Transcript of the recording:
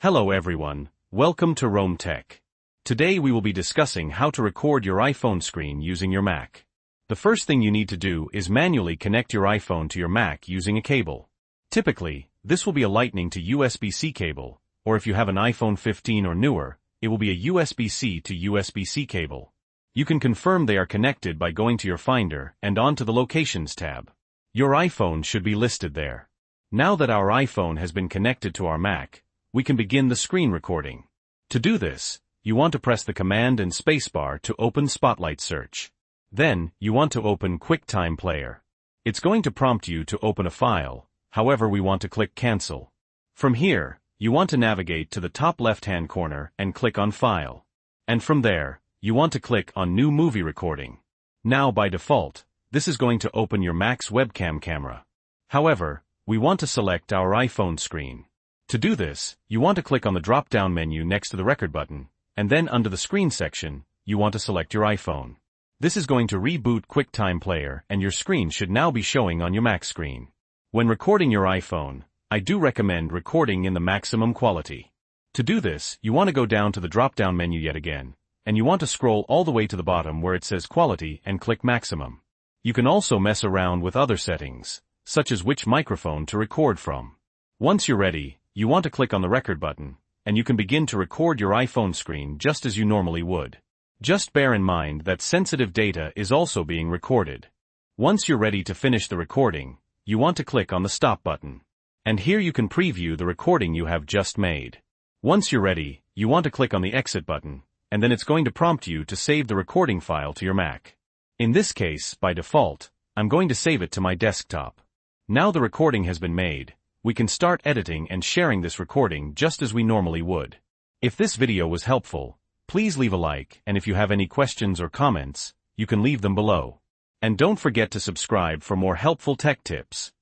Hello everyone, welcome to Rome Tech. Today we will be discussing how to record your iPhone screen using your Mac. The first thing you need to do is manually connect your iPhone to your Mac using a cable. Typically, this will be a Lightning to USB-C cable, or if you have an iPhone 15 or newer, it will be a USB-C to USB-C cable. You can confirm they are connected by going to your Finder and onto the Locations tab. Your iPhone should be listed there. Now that our iPhone has been connected to our Mac, we can begin the screen recording. To do this, you want to press the Command and spacebar to open Spotlight Search. Then, you want to open QuickTime Player. It's going to prompt you to open a file, however we want to click Cancel. From here, you want to navigate to the top left-hand corner and click on File. And from there, you want to click on New Movie Recording. Now by default, this is going to open your Mac's webcam camera. However, we want to select our iPhone screen. To do this, you want to click on the drop-down menu next to the record button, and then under the screen section, you want to select your iPhone. This is going to reboot QuickTime Player and your screen should now be showing on your Mac screen. When recording your iPhone, I do recommend recording in the maximum quality. To do this, you want to go down to the drop-down menu yet again, and you want to scroll all the way to the bottom where it says Quality and click Maximum. You can also mess around with other settings, such as which microphone to record from. Once you're ready, you want to click on the record button, and you can begin to record your iPhone screen just as you normally would. Just bear in mind that sensitive data is also being recorded. Once you're ready to finish the recording, you want to click on the Stop button. And here you can preview the recording you have just made. Once you're ready, you want to click on the Exit button, and then it's going to prompt you to save the recording file to your Mac. In this case, by default, I'm going to save it to my desktop. Now the recording has been made, we can start editing and sharing this recording just as we normally would. If this video was helpful, please leave a like, and if you have any questions or comments, you can leave them below. And don't forget to subscribe for more helpful tech tips.